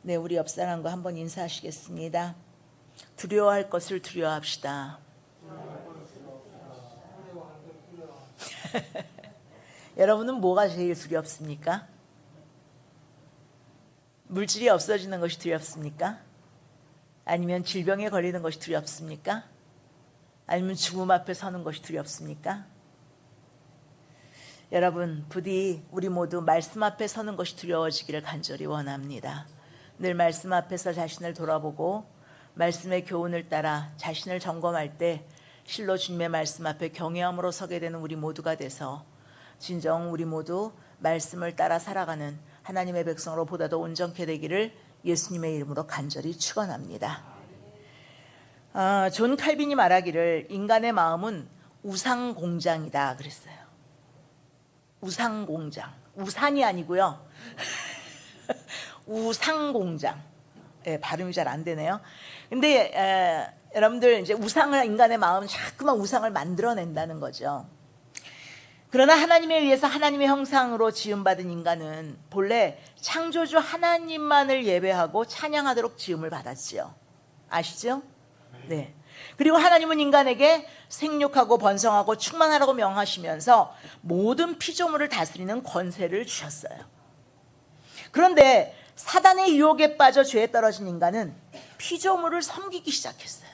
네, 우리 옆 사람과 한번 인사하시겠습니다. 두려워할 것을 두려워합시다. 여러분은 뭐가 제일 두렵습니까? 물질이 없어지는 것이 두렵습니까? 아니면 질병에 걸리는 것이 두렵습니까? 아니면 죽음 앞에 서는 것이 두렵습니까? 여러분, 부디 우리 모두 말씀 앞에 서는 것이 두려워지기를 간절히 원합니다. 늘 말씀 앞에서 자신을 돌아보고 말씀의 교훈을 따라 자신을 점검할 때 실로 주님의 말씀 앞에 경외함으로 서게 되는 우리 모두가 돼서 진정 우리 모두 말씀을 따라 살아가는 하나님의 백성으로 보다 더 온전케 되기를 예수님의 이름으로 간절히 축원합니다. 존 칼빈이 말하기를 인간의 마음은 우상 공장이다 그랬어요. 우상 공장, 우산이 아니고요. 우상 공장. 네, 발음이 잘 안 되네요. 근데 여러분들 이제 우상을 인간의 마음은 자꾸만 우상을 만들어낸다는 거죠. 그러나 하나님에 의해서 하나님의 형상으로 지음받은 인간은 본래 창조주 하나님만을 예배하고 찬양하도록 지음을 받았지요. 아시죠? 네. 그리고 하나님은 인간에게 생육하고 번성하고 충만하라고 명하시면서 모든 피조물을 다스리는 권세를 주셨어요. 그런데 사단의 유혹에 빠져 죄에 떨어진 인간은 피조물을 섬기기 시작했어요.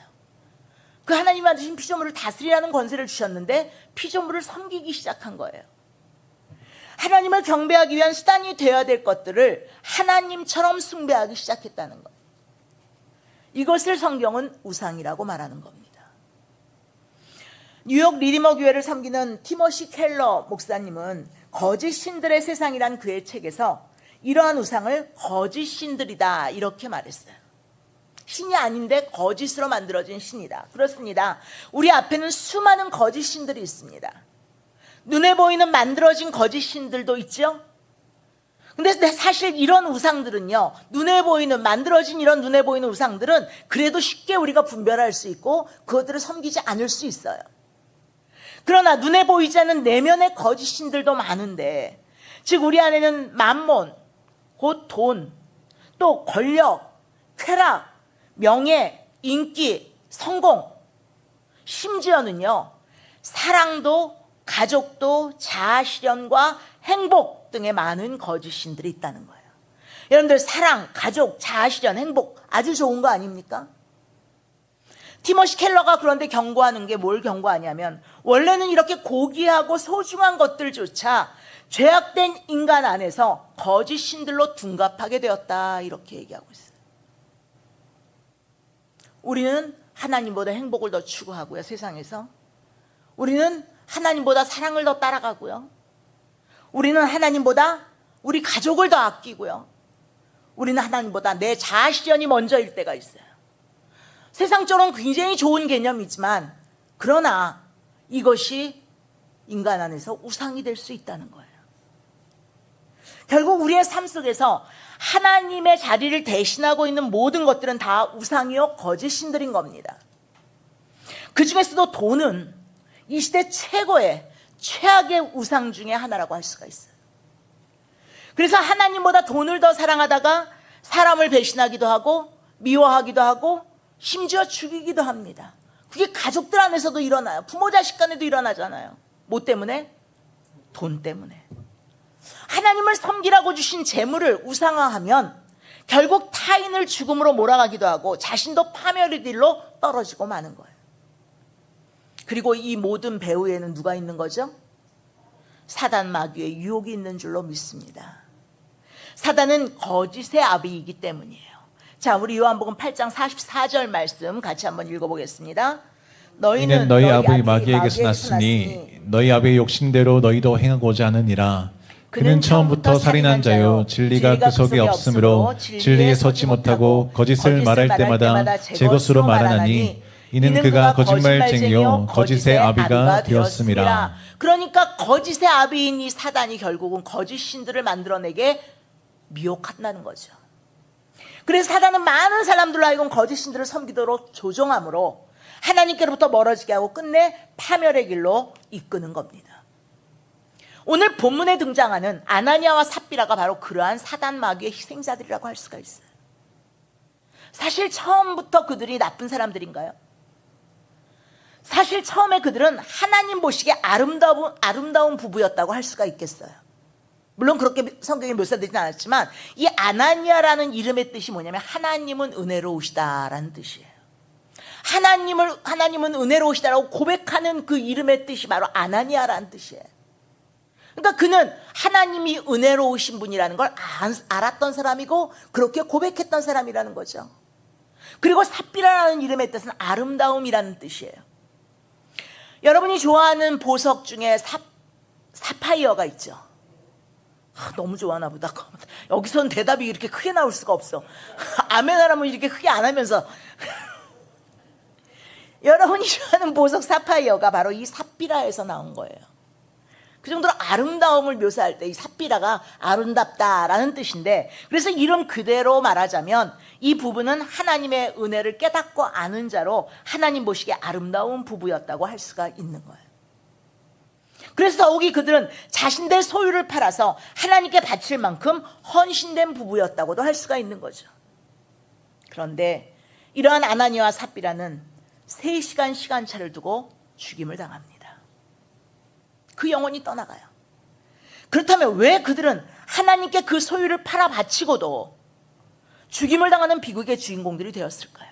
그 하나님한테 주신 피조물을 다스리라는 권세를 주셨는데 피조물을 섬기기 시작한 거예요. 하나님을 경배하기 위한 수단이 되어야 될 것들을 하나님처럼 숭배하기 시작했다는 거예요. 이것을 성경은 우상이라고 말하는 겁니다. 뉴욕 리디머 교회를 섬기는 티모시 켈러 목사님은 거짓 신들의 세상이란 그의 책에서 이러한 우상을 거짓 신들이다 이렇게 말했어요. 신이 아닌데 거짓으로 만들어진 신이다. 그렇습니다. 우리 앞에는 수많은 거짓 신들이 있습니다. 눈에 보이는 만들어진 거짓 신들도 있죠. 근데 사실 이런 우상들은요, 눈에 보이는 만들어진 이런 눈에 보이는 우상들은 그래도 쉽게 우리가 분별할 수 있고 그것들을 섬기지 않을 수 있어요. 그러나 눈에 보이지 않는 내면의 거짓 신들도 많은데, 즉 우리 안에는 만몬, 곧 돈, 또 권력, 쾌락, 명예, 인기, 성공, 심지어는요 사랑도 가족도 자아실현과 행복 등의 많은 거짓 신들이 있다는 거예요. 여러분들 사랑, 가족, 자아실현, 행복 아주 좋은 거 아닙니까? 티모시 켈러가 그런데 경고하는 게 뭘 경고하냐면 원래는 이렇게 고귀하고 소중한 것들조차 죄악된 인간 안에서 거짓 신들로 둔갑하게 되었다 이렇게 얘기하고 있어요. 우리는 하나님보다 행복을 더 추구하고요. 세상에서 우리는 하나님보다 사랑을 더 따라가고요. 우리는 하나님보다 우리 가족을 더 아끼고요. 우리는 하나님보다 내 자아실현이 먼저일 때가 있어요. 세상적으로는 굉장히 좋은 개념이지만 그러나 이것이 인간 안에서 우상이 될 수 있다는 거예요. 결국 우리의 삶 속에서 하나님의 자리를 대신하고 있는 모든 것들은 다 우상이요 거짓 신들인 겁니다. 그 중에서도 돈은 이 시대 최악의 우상 중에 하나라고 할 수가 있어요. 그래서 하나님보다 돈을 더 사랑하다가 사람을 배신하기도 하고 미워하기도 하고 심지어 죽이기도 합니다. 그게 가족들 안에서도 일어나요. 부모 자식 간에도 일어나잖아요. 뭐 때문에? 돈 때문에. 하나님을 섬기라고 주신 재물을 우상화하면 결국 타인을 죽음으로 몰아가기도 하고 자신도 파멸의 길로 떨어지고 마는 거예요. 그리고 이 모든 배후에는 누가 있는 거죠? 사단 마귀의 유혹이 있는 줄로 믿습니다. 사단은 거짓의 아비이기 때문이에요. 자, 우리 요한복음 8장 44절 말씀 같이 한번 읽어보겠습니다. 너희는 너희 아비 마귀에게서 났으니 너희 아비의 욕심대로 너희도 행하고자 하느니라. 그는 처음부터 살인한 자요 진리가 그 속에 없으므로 진리에 서지 못하고 거짓을 말할 때마다 제 것으로 말하나니 이는 그가 거짓말쟁이요 거짓의 아비가 되었음이라. 그러니까 거짓의 아비인 이 사단이 결국은 거짓 신들을 만들어내게 미혹한다는 거죠. 그래서 사단은 많은 사람들로 하여금 거짓 신들을 섬기도록 조종함으로 하나님께로부터 멀어지게 하고 끝내 파멸의 길로 이끄는 겁니다. 오늘 본문에 등장하는 아나니아와 삽비라가 바로 그러한 사단 마귀의 희생자들이라고 할 수가 있어요. 사실 처음부터 그들이 나쁜 사람들인가요? 사실 처음에 그들은 하나님 보시기에 아름다운 부부였다고 할 수가 있겠어요. 물론 그렇게 성경에 묘사되진 않았지만 이 아나니아라는 이름의 뜻이 뭐냐면 하나님은 은혜로우시다라는 뜻이에요. 하나님은 은혜로우시다라고 고백하는 그 이름의 뜻이 바로 아나니아라는 뜻이에요. 그러니까 그는 하나님이 은혜로우신 분이라는 걸 알았던 사람이고 그렇게 고백했던 사람이라는 거죠. 그리고 삽비라라는 이름의 뜻은 아름다움이라는 뜻이에요. 여러분이 좋아하는 보석 중에 사파이어가 있죠. 너무 좋아하나 보다. 여기서는 대답이 이렇게 크게 나올 수가 없어. 아멘 하라면 이렇게 크게 안 하면서 여러분이 좋아하는 보석 사파이어가 바로 이 삽비라에서 나온 거예요. 그 정도로 아름다움을 묘사할 때 이 삽비라가 아름답다라는 뜻인데, 그래서 이름 그대로 말하자면 이 부부는 하나님의 은혜를 깨닫고 아는 자로 하나님 보시기에 아름다운 부부였다고 할 수가 있는 거예요. 그래서 더욱이 그들은 자신들 소유를 팔아서 하나님께 바칠 만큼 헌신된 부부였다고도 할 수가 있는 거죠. 그런데 이러한 아나니아와 삽비라는 3시간 시간차를 두고 죽임을 당합니다. 그 영혼이 떠나가요. 그렇다면 왜 그들은 하나님께 그 소유를 팔아 바치고도 죽임을 당하는 비극의 주인공들이 되었을까요?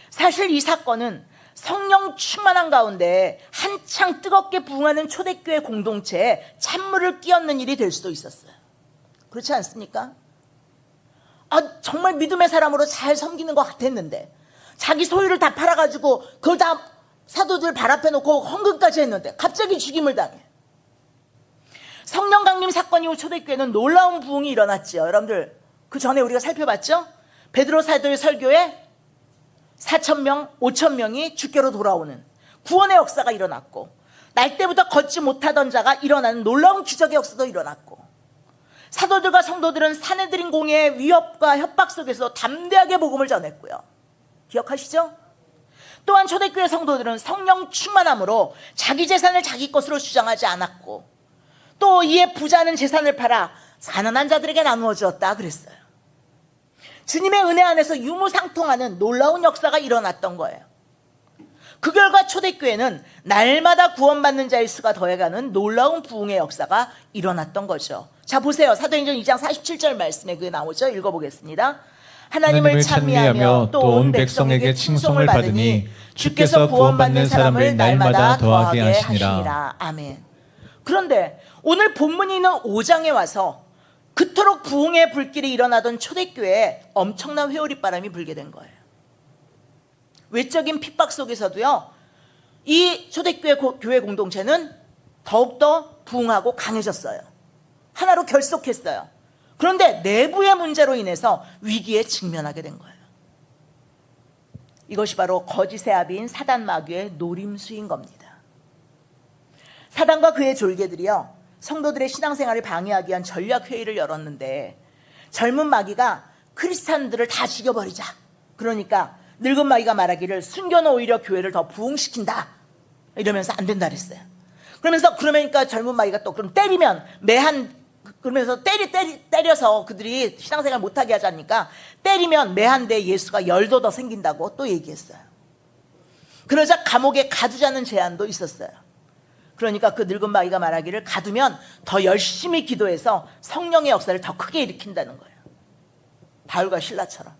사실 이 사건은 성령 충만한 가운데 한창 뜨겁게 부흥하는 초대교회 공동체에 찬물을 끼얹는 일이 될 수도 있었어요. 그렇지 않습니까? 정말 믿음의 사람으로 잘 섬기는 것 같았는데 자기 소유를 다 팔아가지고 그걸 다 사도들 발 앞에 놓고 헌금까지 했는데 갑자기 죽임을 당해. 성령 강림 사건 이후 초대교회는 놀라운 부흥이 일어났죠. 여러분들 그 전에 우리가 살펴봤죠? 베드로 사도의 설교에 4,000명, 5,000명이 주께로 돌아오는 구원의 역사가 일어났고, 날 때부터 걷지 못하던 자가 일어나는 놀라운 기적의 역사도 일어났고, 사도들과 성도들은 사내들인 공의의 위협과 협박 속에서 담대하게 복음을 전했고요. 기억하시죠? 또한 초대교회 성도들은 성령 충만함으로 자기 재산을 자기 것으로 주장하지 않았고, 또 이에 부자는 재산을 팔아 가난한 자들에게 나누어 주었다 그랬어요. 주님의 은혜 안에서 유무상통하는 놀라운 역사가 일어났던 거예요. 그 결과 초대교회는 날마다 구원받는 자의 수가 더해가는 놀라운 부흥의 역사가 일어났던 거죠. 자, 보세요. 사도행전 2장 47절 말씀에 그게 나오죠. 읽어보겠습니다. 하나님을 찬미하며 또 온 백성에게 칭송을 받으니 주께서 구원받는 사람을 날마다 더하게 하시니라. 아멘. 그런데 오늘 본문이 있는 5장에 와서 그토록 부흥의 불길이 일어나던 초대교회에 엄청난 회오리바람이 불게 된 거예요. 외적인 핍박 속에서도요, 이 초대교회 교회 공동체는 더욱더 부흥하고 강해졌어요. 하나로 결속했어요. 그런데 내부의 문제로 인해서 위기에 직면하게 된 거예요. 이것이 바로 거짓의 아비인 사단 마귀의 노림수인 겁니다. 사단과 그의 졸개들이요, 성도들의 신앙생활을 방해하기 위한 전략회의를 열었는데 젊은 마귀가 크리스찬들을 다 죽여버리자. 그러니까 늙은 마귀가 말하기를 순교는 오히려 교회를 더 부흥시킨다. 이러면서 안 된다 그랬어요. 그러니까 젊은 마귀가 또 그럼 때리면 그러면서 때려서 그들이 신앙생활 못하게 하자니까 때리면 매 한 대 예수가 10도 더 생긴다고 또 얘기했어요. 그러자 감옥에 가두자는 제안도 있었어요. 그러니까 그 늙은 마귀가 말하기를 가두면 더 열심히 기도해서 성령의 역사를 더 크게 일으킨다는 거예요. 바울과 실라처럼.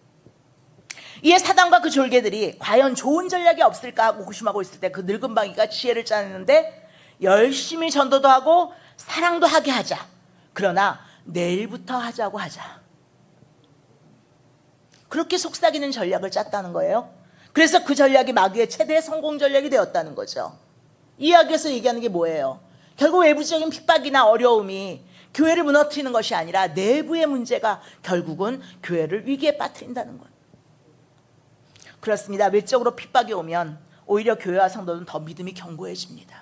이에 사단과 그 졸개들이 과연 좋은 전략이 없을까 하고 고심하고 있을 때 그 늙은 마귀가 지혜를 짜냈는데 열심히 전도도 하고 사랑도 하게 하자. 그러나 내일부터 하자고 하자. 그렇게 속삭이는 전략을 짰다는 거예요. 그래서 그 전략이 마귀의 최대 성공 전략이 되었다는 거죠. 이 이야기에서 얘기하는 게 뭐예요? 결국 외부적인 핍박이나 어려움이 교회를 무너뜨리는 것이 아니라 내부의 문제가 결국은 교회를 위기에 빠뜨린다는 거예요. 그렇습니다. 외적으로 핍박이 오면 오히려 교회와 성도는 더 믿음이 견고해집니다.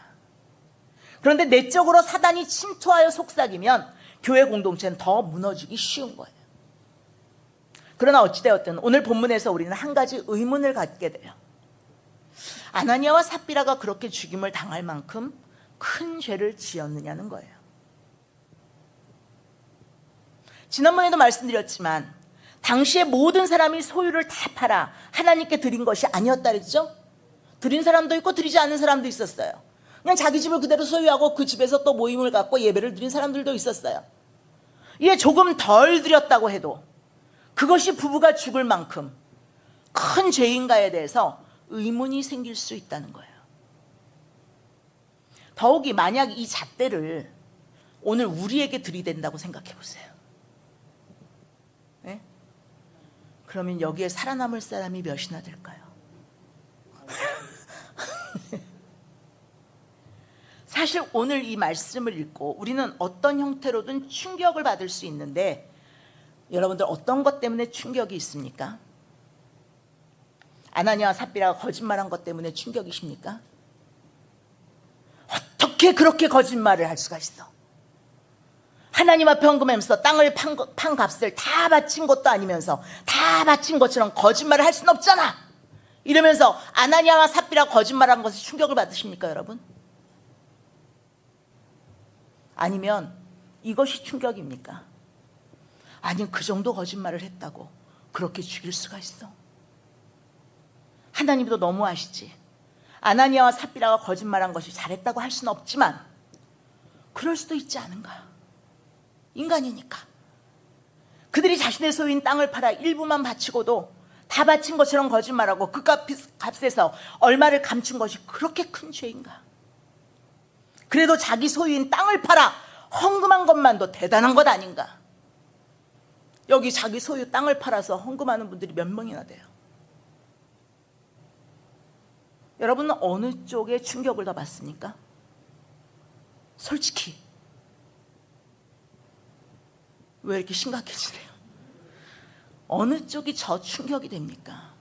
그런데 내적으로 사단이 침투하여 속삭이면 교회 공동체는 더 무너지기 쉬운 거예요. 그러나 어찌되었든 오늘 본문에서 우리는 한 가지 의문을 갖게 돼요. 아나니아와 삽비라가 그렇게 죽임을 당할 만큼 큰 죄를 지었느냐는 거예요. 지난번에도 말씀드렸지만 당시에 모든 사람이 소유를 다 팔아 하나님께 드린 것이 아니었다 그랬죠? 드린 사람도 있고 드리지 않은 사람도 있었어요. 그냥 자기 집을 그대로 소유하고 그 집에서 또 모임을 갖고 예배를 드린 사람들도 있었어요. 이게 조금 덜 드렸다고 해도 그것이 부부가 죽을 만큼 큰 죄인가에 대해서 의문이 생길 수 있다는 거예요. 더욱이 만약 이 잣대를 오늘 우리에게 들이댄다고 생각해 보세요. 네? 그러면 여기에 살아남을 사람이 몇이나 될까요? 사실 오늘 이 말씀을 읽고 우리는 어떤 형태로든 충격을 받을 수 있는데 여러분들 어떤 것 때문에 충격이 있습니까? 아나니아와 삽비라가 거짓말한 것 때문에 충격이십니까? 어떻게 그렇게 거짓말을 할 수가 있어? 하나님 앞에 헌금하면서 땅을 판 값을 다 바친 것도 아니면서 다 바친 것처럼 거짓말을 할 수는 없잖아. 이러면서 아나니아와 삽비라가 거짓말한 것에 충격을 받으십니까, 여러분? 아니면 이것이 충격입니까? 아니, 그 정도 거짓말을 했다고 그렇게 죽일 수가 있어? 하나님도 너무 아시지. 아나니아와 삽비라가 거짓말한 것이 잘했다고 할 수는 없지만 그럴 수도 있지 않은가? 인간이니까. 그들이 자신의 소유인 땅을 팔아 일부만 바치고도 다 바친 것처럼 거짓말하고 그 값에서 얼마를 감춘 것이 그렇게 큰 죄인가? 그래도 자기 소유인 땅을 팔아 헌금한 것만도 대단한 것 아닌가? 여기 자기 소유 땅을 팔아서 헌금하는 분들이 몇 명이나 돼요? 여러분은 어느 쪽에 충격을 더 받습니까? 솔직히 왜 이렇게 심각해지세요? 어느 쪽이 저 충격이 됩니까?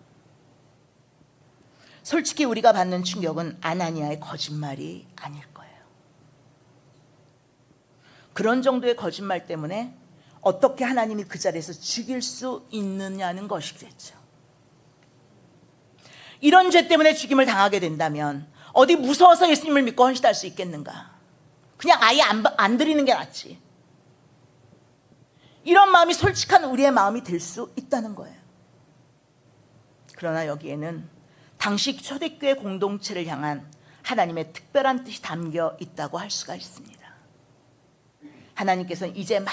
솔직히 우리가 받는 충격은 아나니아의 거짓말이 아닐 거예요. 그런 정도의 거짓말 때문에 어떻게 하나님이 그 자리에서 죽일 수 있느냐는 것이겠죠. 이런 죄 때문에 죽임을 당하게 된다면 어디 무서워서 예수님을 믿고 헌신할 수 있겠는가? 그냥 아예 안 드리는 게 낫지. 이런 마음이 솔직한 우리의 마음이 될 수 있다는 거예요. 그러나 여기에는 당시 초대교회 공동체를 향한 하나님의 특별한 뜻이 담겨 있다고 할 수가 있습니다. 하나님께서는 이제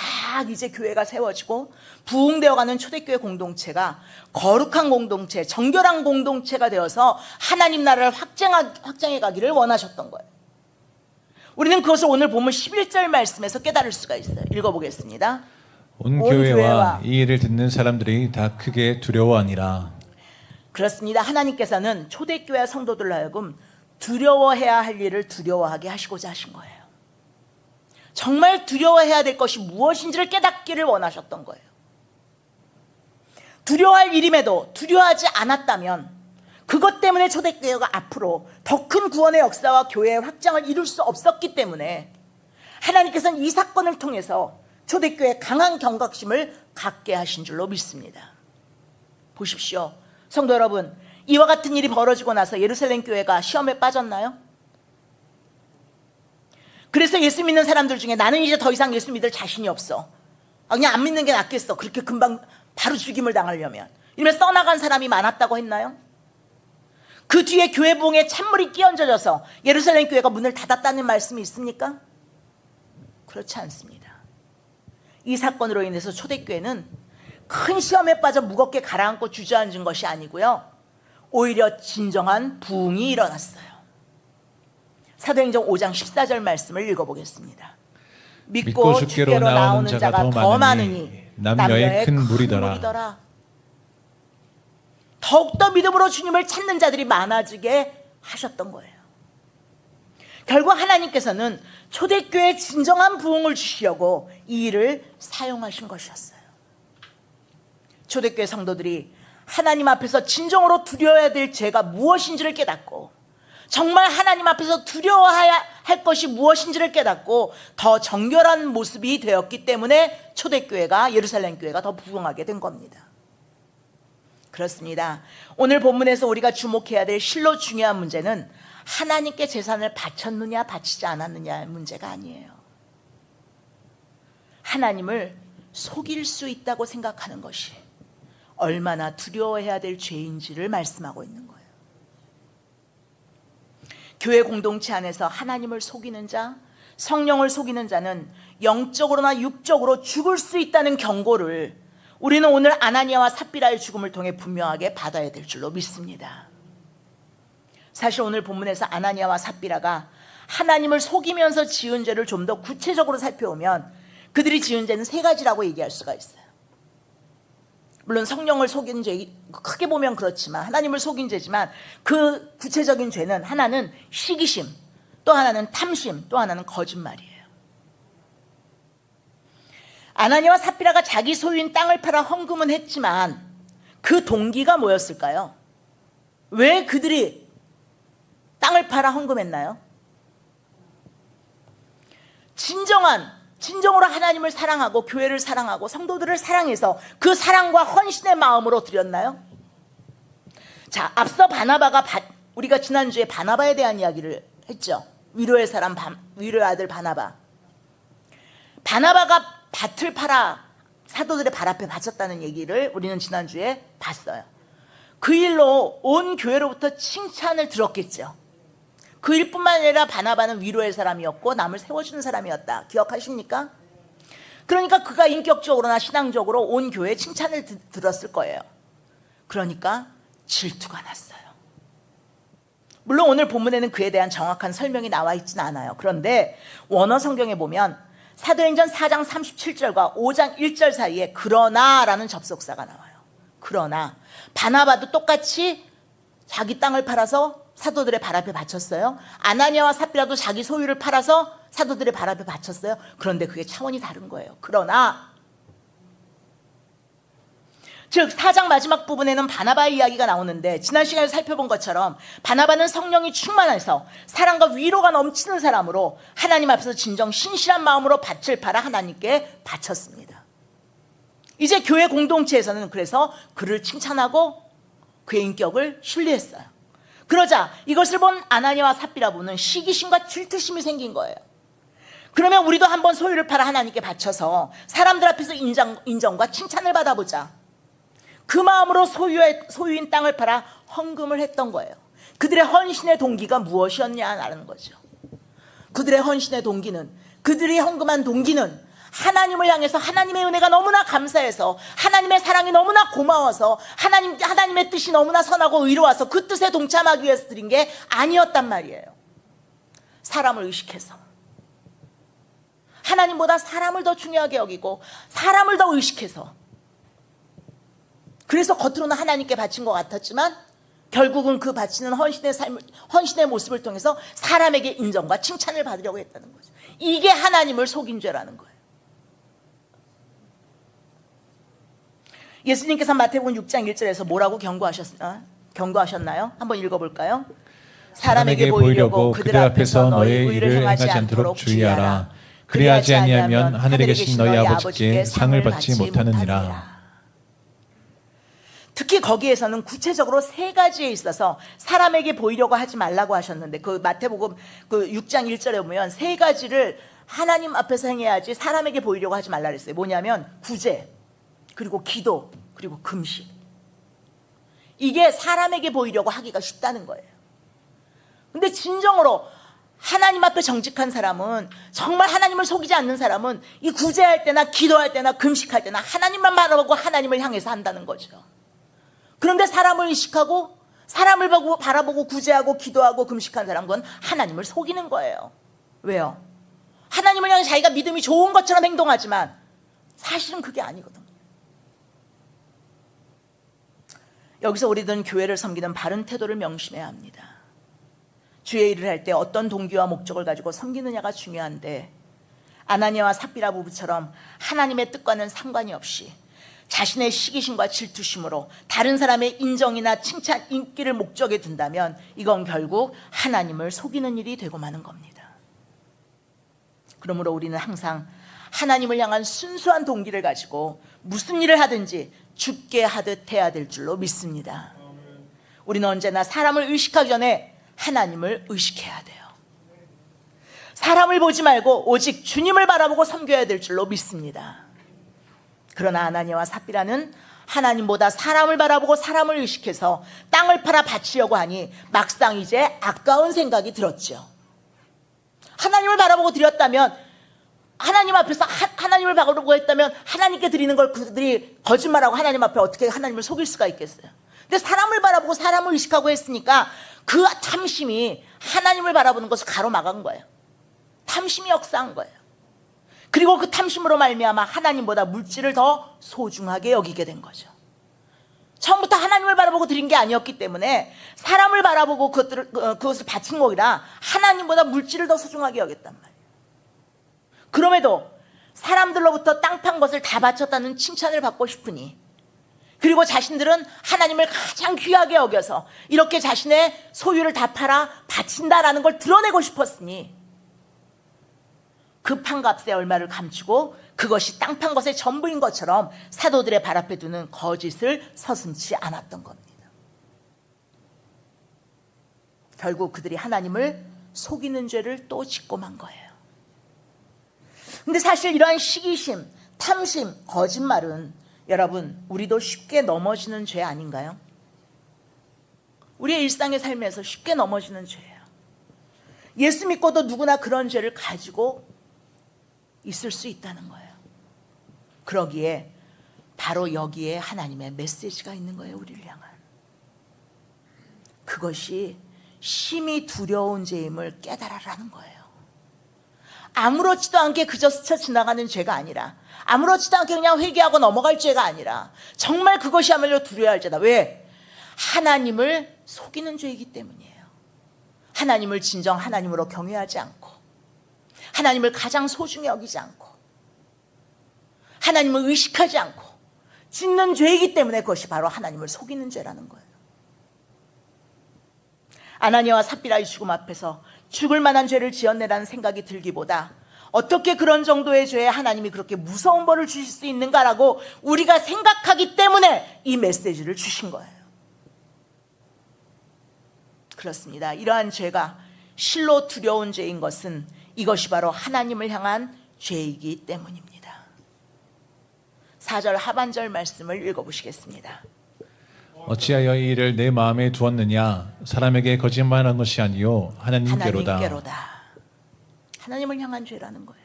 교회가 세워지고 부흥되어가는 초대교회 공동체가 거룩한 공동체, 정결한 공동체가 되어서 하나님 나라를 확장해 가기를 원하셨던 거예요. 우리는 그것을 오늘 본문 11절 말씀에서 깨달을 수가 있어요. 읽어보겠습니다. 온 교회와 이 일을 듣는 사람들이 다 크게 두려워하니라. 그렇습니다. 하나님께서는 초대교회 성도들로 하여금 두려워해야 할 일을 두려워하게 하시고자 하신 거예요. 정말 두려워해야 될 것이 무엇인지를 깨닫기를 원하셨던 거예요. 두려워할 일임에도 두려워하지 않았다면 그것 때문에 초대교회가 앞으로 더 큰 구원의 역사와 교회의 확장을 이룰 수 없었기 때문에 하나님께서는 이 사건을 통해서 초대교회에 강한 경각심을 갖게 하신 줄로 믿습니다. 보십시오. 성도 여러분, 이와 같은 일이 벌어지고 나서 예루살렘 교회가 시험에 빠졌나요? 그래서 예수 믿는 사람들 중에 나는 이제 더 이상 예수 믿을 자신이 없어. 그냥 안 믿는 게 낫겠어. 그렇게 금방 바로 죽임을 당하려면. 이러면 써나간 사람이 많았다고 했나요? 그 뒤에 교회 부흥에 찬물이 끼얹어져서 예루살렘 교회가 문을 닫았다는 말씀이 있습니까? 그렇지 않습니다. 이 사건으로 인해서 초대교회는 큰 시험에 빠져 무겁게 가라앉고 주저앉은 것이 아니고요. 오히려 진정한 부흥이 일어났어요. 사도행전 5장 14절 말씀을 읽어보겠습니다. 믿고 주께로 나오는 자가 더 많으니 남녀의 큰 무리더라. 더욱더 믿음으로 주님을 찾는 자들이 많아지게 하셨던 거예요. 결국 하나님께서는 초대교회에 진정한 부흥을 주시려고 이 일을 사용하신 것이었어요. 초대교회 성도들이 하나님 앞에서 진정으로 두려워해야 될 죄가 무엇인지를 깨닫고 정말 하나님 앞에서 두려워해야 할 것이 무엇인지를 깨닫고 더 정결한 모습이 되었기 때문에 초대교회가 예루살렘 교회가 더 부흥하게 된 겁니다. 그렇습니다. 오늘 본문에서 우리가 주목해야 될 실로 중요한 문제는 하나님께 제사를 바쳤느냐 바치지 않았느냐의 문제가 아니에요. 하나님을 속일 수 있다고 생각하는 것이 얼마나 두려워해야 될 죄인지를 말씀하고 있는 거예요. 교회 공동체 안에서 하나님을 속이는 자, 성령을 속이는 자는 영적으로나 육적으로 죽을 수 있다는 경고를 우리는 오늘 아나니아와 삽비라의 죽음을 통해 분명하게 받아야 될 줄로 믿습니다. 사실 오늘 본문에서 아나니아와 삽비라가 하나님을 속이면서 지은 죄를 좀 더 구체적으로 살펴보면 그들이 지은 죄는 세 가지라고 얘기할 수가 있어요. 물론 성령을 속인 죄, 크게 보면 그렇지만 하나님을 속인 죄지만 그 구체적인 죄는 하나는 시기심, 또 하나는 탐심, 또 하나는 거짓말이에요. 아나니아와 삽비라가 자기 소유인 땅을 팔아 헌금은 했지만 그 동기가 뭐였을까요? 왜 그들이 땅을 팔아 헌금했나요? 진정으로 하나님을 사랑하고 교회를 사랑하고 성도들을 사랑해서 그 사랑과 헌신의 마음으로 드렸나요? 자, 앞서 우리가 지난주에 바나바에 대한 이야기를 했죠. 위로의 아들 바나바가 밭을 팔아 사도들의 발 앞에 바쳤다는 얘기를 우리는 지난주에 봤어요. 그 일로 온 교회로부터 칭찬을 들었겠죠. 그 일뿐만 아니라 바나바는 위로의 사람이었고 남을 세워주는 사람이었다. 기억하십니까? 그러니까 그가 인격적으로나 신앙적으로 온 교회에 칭찬을 들었을 거예요. 그러니까 질투가 났어요. 물론 오늘 본문에는 그에 대한 정확한 설명이 나와 있지는 않아요. 그런데 원어 성경에 보면 사도행전 4장 37절과 5장 1절 사이에 그러나라는 접속사가 나와요. 그러나 바나바도 똑같이 자기 땅을 팔아서 사도들의 발 앞에 바쳤어요. 아나니아와 삽비라도 자기 소유를 팔아서 사도들의 발 앞에 바쳤어요. 그런데 그게 차원이 다른 거예요. 그러나 즉 4장 마지막 부분에는 바나바의 이야기가 나오는데 지난 시간에 살펴본 것처럼 바나바는 성령이 충만해서 사랑과 위로가 넘치는 사람으로 하나님 앞에서 진정 신실한 마음으로 밭을 팔아 하나님께 바쳤습니다. 이제 교회 공동체에서는 그래서 그를 칭찬하고 그의 인격을 신뢰했어요. 그러자 이것을 본 아나니아와 삽비라 부는 시기심과 질투심이 생긴 거예요. 그러면 우리도 한번 소유를 팔아 하나님께 바쳐서 사람들 앞에서 인정과 칭찬을 받아보자. 그 마음으로 소유인 땅을 팔아 헌금을 했던 거예요. 그들의 헌신의 동기가 무엇이었냐라는 거죠. 그들의 헌신의 동기는, 그들이 헌금한 동기는 하나님을 향해서 하나님의 은혜가 너무나 감사해서 하나님의 사랑이 너무나 고마워서 하나님의 뜻이 너무나 선하고 의로워서 그 뜻에 동참하기 위해서 드린 게 아니었단 말이에요. 사람을 의식해서 하나님보다 사람을 더 중요하게 여기고 사람을 더 의식해서, 그래서 겉으로는 하나님께 바친 것 같았지만 결국은 그 바치는 헌신의 모습을 통해서 사람에게 인정과 칭찬을 받으려고 했다는 거죠. 이게 하나님을 속인 죄라는 거예요. 예수님께서 마태복음 6장 1절에서 뭐라고 경고하셨나요? 한번 읽어볼까요? 사람에게 보이려고 그들 앞에서 너의 의를 행하지 않도록 주의하라. 그리하지 아니하면 하늘에 계신 너희 아버지께 상을 받지 못하느니라. 특히 거기에서는 구체적으로 세 가지에 있어서 사람에게 보이려고 하지 말라고 하셨는데, 그 마태복음 그 6장 1절에 보면 세 가지를 하나님 앞에서 행해야지 사람에게 보이려고 하지 말라 그랬어요. 뭐냐면 구제, 그리고 기도, 그리고 금식. 이게 사람에게 보이려고 하기가 쉽다는 거예요. 근데 진정으로 하나님 앞에 정직한 사람은, 정말 하나님을 속이지 않는 사람은 이 구제할 때나 기도할 때나 금식할 때나 하나님만 바라보고 하나님을 향해서 한다는 거죠. 그런데 사람을 의식하고 사람을 바라보고 구제하고 기도하고 금식한 사람은 그건 하나님을 속이는 거예요. 왜요? 하나님을 향해 자기가 믿음이 좋은 것처럼 행동하지만 사실은 그게 아니거든요. 여기서 우리들은 교회를 섬기는 바른 태도를 명심해야 합니다. 주의 일을 할 때 어떤 동기와 목적을 가지고 섬기느냐가 중요한데, 아나니아와 삽비라 부부처럼 하나님의 뜻과는 상관이 없이 자신의 시기심과 질투심으로 다른 사람의 인정이나 칭찬, 인기를 목적에 둔다면 이건 결국 하나님을 속이는 일이 되고 마는 겁니다. 그러므로 우리는 항상 하나님을 향한 순수한 동기를 가지고 무슨 일을 하든지 죽게 하듯 해야 될 줄로 믿습니다. 우리는 언제나 사람을 의식하기 전에 하나님을 의식해야 돼요. 사람을 보지 말고 오직 주님을 바라보고 섬겨야 될 줄로 믿습니다. 그러나 아나니아와 삽비라는 하나님보다 사람을 바라보고 사람을 의식해서 땅을 팔아 바치려고 하니 막상 이제 아까운 생각이 들었죠. 하나님을 바라보고 드렸다면, 하나님 앞에서 하나님을 바라보고 했다면 하나님께 드리는 걸 그들이 거짓말하고 하나님 앞에 어떻게 하나님을 속일 수가 있겠어요. 근데 사람을 바라보고 사람을 의식하고 했으니까 그 탐심이 하나님을 바라보는 것을 가로막은 거예요. 탐심이 역사한 거예요. 그리고 그 탐심으로 말미암아 하나님보다 물질을 더 소중하게 여기게 된 거죠. 처음부터 하나님을 바라보고 드린 게 아니었기 때문에 사람을 바라보고 그것을 바친 거라 하나님보다 물질을 더 소중하게 여겼단 말이에요. 그럼에도 사람들로부터 땅 판 것을 다 바쳤다는 칭찬을 받고 싶으니, 그리고 자신들은 하나님을 가장 귀하게 여겨서 이렇게 자신의 소유를 다 팔아 바친다라는 걸 드러내고 싶었으니 그 판값의 얼마를 감추고 그것이 땅 판 것의 전부인 것처럼 사도들의 발 앞에 두는 거짓을 서슴지 않았던 겁니다. 결국 그들이 하나님을 속이는 죄를 또 짓고 만 거예요. 근데 사실 이러한 시기심, 탐심, 거짓말은 여러분, 우리도 쉽게 넘어지는 죄 아닌가요? 우리의 일상의 삶에서 쉽게 넘어지는 죄예요. 예수 믿고도 누구나 그런 죄를 가지고 있을 수 있다는 거예요. 그러기에 바로 여기에 하나님의 메시지가 있는 거예요. 우리를 향한. 그것이 심히 두려운 죄임을 깨달아라는 거예요. 아무렇지도 않게 그저 스쳐 지나가는 죄가 아니라, 아무렇지도 않게 그냥 회개하고 넘어갈 죄가 아니라 정말 그것이야말로 두려워야 할 죄다. 왜? 하나님을 속이는 죄이기 때문이에요. 하나님을 진정 하나님으로 경외하지 않고, 하나님을 가장 소중히 여기지 않고, 하나님을 의식하지 않고 짓는 죄이기 때문에 그것이 바로 하나님을 속이는 죄라는 거예요. 아나니아와 삽비라의 죽음 앞에서 죽을 만한 죄를 지었네라는 생각이 들기보다 어떻게 그런 정도의 죄에 하나님이 그렇게 무서운 벌을 주실 수 있는가라고 우리가 생각하기 때문에 이 메시지를 주신 거예요. 그렇습니다. 이러한 죄가 실로 두려운 죄인 것은 이것이 바로 하나님을 향한 죄이기 때문입니다. 4절 하반절 말씀을 읽어보시겠습니다. 어찌하여 이 일을 내 마음에 두었느냐? 사람에게 거짓말한 것이 아니요 하나님께로다. 하나님을 향한 죄라는 거예요.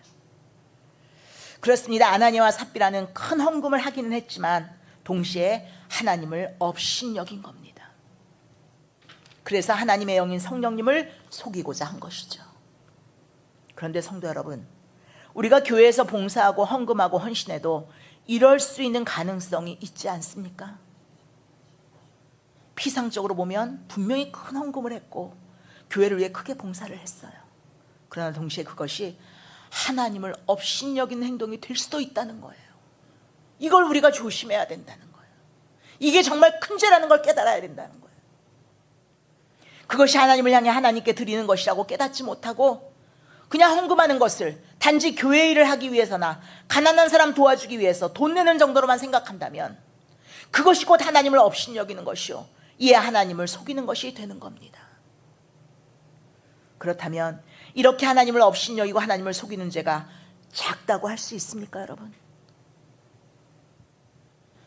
그렇습니다. 아나니아와 삽비라는 큰 헌금을 하기는 했지만 동시에 하나님을 업신여긴 겁니다. 그래서 하나님의 영인 성령님을 속이고자 한 것이죠. 그런데 성도 여러분, 우리가 교회에서 봉사하고 헌금하고 헌신해도 이럴 수 있는 가능성이 있지 않습니까? 피상적으로 보면 분명히 큰 헌금을 했고 교회를 위해 크게 봉사를 했어요. 그러나 동시에 그것이 하나님을 업신여기는 행동이 될 수도 있다는 거예요. 이걸 우리가 조심해야 된다는 거예요. 이게 정말 큰 죄라는 걸 깨달아야 된다는 거예요. 그것이 하나님을 향해 하나님께 드리는 것이라고 깨닫지 못하고 그냥 헌금하는 것을 단지 교회 일을 하기 위해서나 가난한 사람 도와주기 위해서 돈 내는 정도로만 생각한다면 그것이 곧 하나님을 업신여기는 것이요, 이에 하나님을 속이는 것이 되는 겁니다. 그렇다면 이렇게 하나님을 업신여기고 하나님을 속이는 죄가 작다고 할 수 있습니까, 여러분?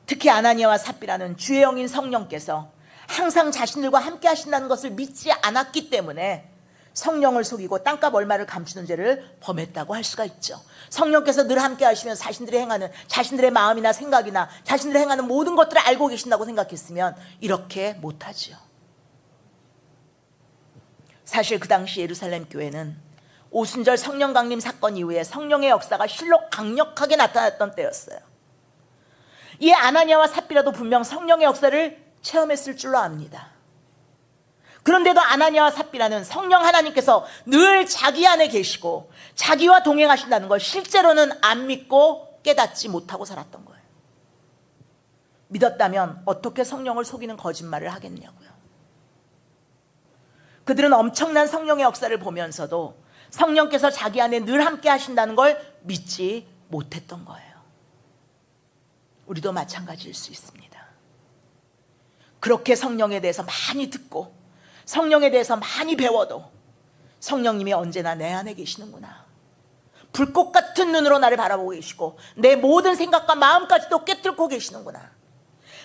특히 아나니아와 삽비라는 주의 영인 성령께서 항상 자신들과 함께 하신다는 것을 믿지 않았기 때문에 성령을 속이고 땅값 얼마를 감추는 죄를 범했다고 할 수가 있죠. 성령께서 늘 함께 하시면서 자신들이 행하는 자신들의 마음이나 생각이나 자신들이 행하는 모든 것들을 알고 계신다고 생각했으면 이렇게 못하지요. 사실 그 당시 예루살렘 교회는 오순절 성령 강림 사건 이후에 성령의 역사가 실로 강력하게 나타났던 때였어요. 이에 아나니아와 삽비라도 분명 성령의 역사를 체험했을 줄로 압니다. 그런데도 아나니아와 삽비라는 성령 하나님께서 늘 자기 안에 계시고 자기와 동행하신다는 걸 실제로는 안 믿고 깨닫지 못하고 살았던 거예요. 믿었다면 어떻게 성령을 속이는 거짓말을 하겠냐고요. 그들은 엄청난 성령의 역사를 보면서도 성령께서 자기 안에 늘 함께 하신다는 걸 믿지 못했던 거예요. 우리도 마찬가지일 수 있습니다. 그렇게 성령에 대해서 많이 듣고 성령에 대해서 많이 배워도 성령님이 언제나 내 안에 계시는구나, 불꽃 같은 눈으로 나를 바라보고 계시고 내 모든 생각과 마음까지도 꿰뚫고 계시는구나,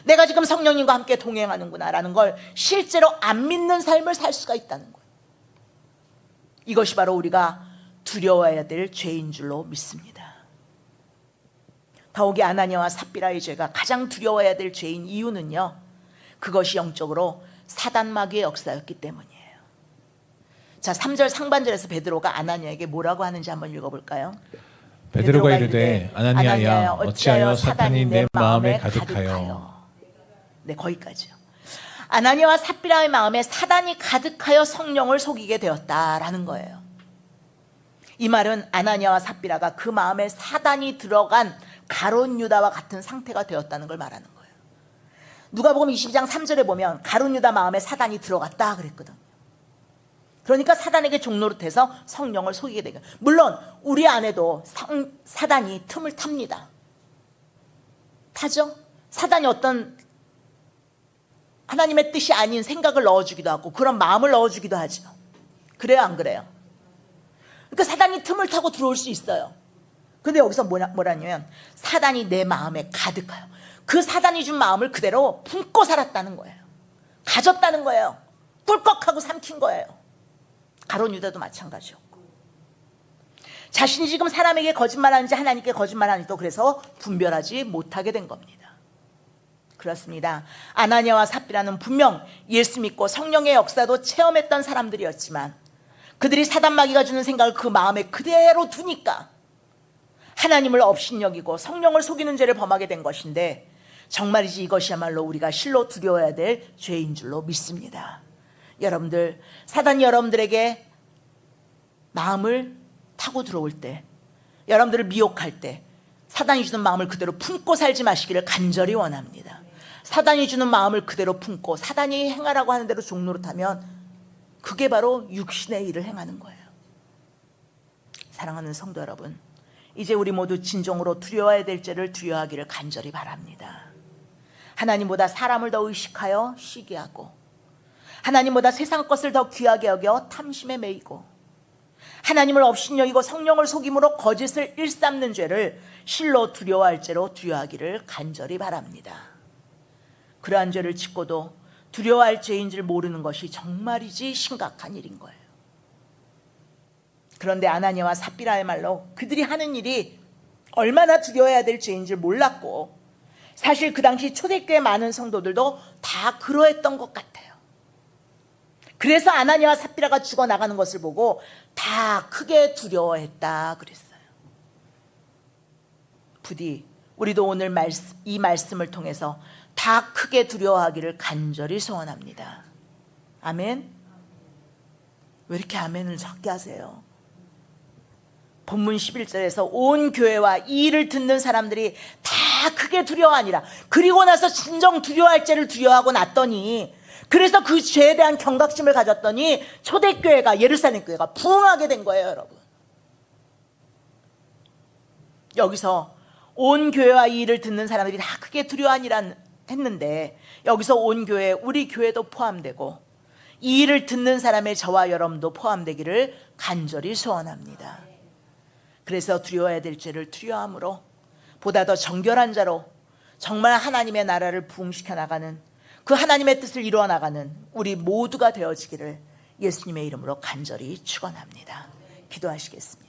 내가 지금 성령님과 함께 동행하는구나라는 걸 실제로 안 믿는 삶을 살 수가 있다는 거예요. 이것이 바로 우리가 두려워해야 될 죄인 줄로 믿습니다. 더욱이 아나니아와 삽비라의 죄가 가장 두려워해야 될 죄인 이유는요, 그것이 영적으로 사단 마귀의 역사였기 때문이에요. 자, 3절 상반절에서 베드로가 아나니아에게 뭐라고 하는지 한번 읽어볼까요? 베드로가 이르되 아나니아야 어찌하여 사탄이 내 마음에 가득하여. 네, 거기까지요. 아나니아와 삽비라의 마음에 사단이 가득하여 성령을 속이게 되었다라는 거예요. 이 말은 아나니아와 삽비라가 그 마음에 사단이 들어간 가룟 유다와 같은 상태가 되었다는 걸 말하는 거예요. 누가복음 22장 3절에 보면 가룟 유다 마음에 사단이 들어갔다 그랬거든요. 그러니까 사단에게 종노릇해서 성령을 속이게 되고, 물론 우리 안에도 사단이 틈을 탑니다. 타죠? 사단이 어떤 하나님의 뜻이 아닌 생각을 넣어주기도 하고 그런 마음을 넣어주기도 하죠. 그래요, 안 그래요? 그러니까 사단이 틈을 타고 들어올 수 있어요. 근데 여기서 뭐라냐면 사단이 내 마음에 가득하여, 그 사단이 준 마음을 그대로 품고 살았다는 거예요. 가졌다는 거예요. 꿀꺽하고 삼킨 거예요. 가룟 유다도 마찬가지였고, 자신이 지금 사람에게 거짓말하는지 하나님께 거짓말하는지도 그래서 분별하지 못하게 된 겁니다. 그렇습니다. 아나니아와 삽비라는 분명 예수 믿고 성령의 역사도 체험했던 사람들이었지만 그들이 사단 마귀가 주는 생각을 그 마음에 그대로 두니까 하나님을 업신여기고 성령을 속이는 죄를 범하게 된 것인데, 정말이지 이것이야말로 우리가 실로 두려워해야 될 죄인 줄로 믿습니다. 여러분들, 사단이 여러분들에게 마음을 타고 들어올 때, 여러분들을 미혹할 때 사단이 주는 마음을 그대로 품고 살지 마시기를 간절히 원합니다. 사단이 주는 마음을 그대로 품고 사단이 행하라고 하는 대로 종노릇하면 그게 바로 육신의 일을 행하는 거예요. 사랑하는 성도 여러분, 이제 우리 모두 진정으로 두려워해야 될 죄를 두려워하기를 간절히 바랍니다. 하나님보다 사람을 더 의식하여 시기하고, 하나님보다 세상 것을 더 귀하게 여겨 탐심에 매이고, 하나님을 업신여기고 성령을 속임으로 거짓을 일삼는 죄를 실로 두려워할 죄로 두려워하기를 간절히 바랍니다. 그러한 죄를 짓고도 두려워할 죄인 줄 모르는 것이 정말이지 심각한 일인 거예요. 그런데 아나니아와 삽비라의 말로 그들이 하는 일이 얼마나 두려워해야 될 죄인 줄 몰랐고, 사실 그 당시 초대교회 많은 성도들도 다 그러했던 것 같아요. 그래서 아나니아와 삽비라가 죽어나가는 것을 보고 다 크게 두려워했다 그랬어요. 부디 우리도 오늘 이 말씀을 통해서 다 크게 두려워하기를 간절히 소원합니다. 아멘? 왜 이렇게 아멘을 적게 하세요? 본문 11절에서 온 교회와 이 일을 듣는 사람들이 다 크게 두려워하니라. 그리고 나서 진정 두려워할 죄를 두려워하고 났더니, 그래서 그 죄에 대한 경각심을 가졌더니 초대교회가, 예루살렘 교회가 부흥하게 된 거예요, 여러분. 여기서 온 교회와 이 일을 듣는 사람들이 다 크게 두려워하니라 했는데, 여기서 온 교회, 우리 교회도 포함되고 이 일을 듣는 사람의 저와 여러분도 포함되기를 간절히 소원합니다. 그래서 두려워해야 될 죄를 두려워함으로 보다 더 정결한 자로 정말 하나님의 나라를 부흥시켜 나가는, 그 하나님의 뜻을 이루어 나가는 우리 모두가 되어지기를 예수님의 이름으로 간절히 축원합니다. 기도하시겠습니다.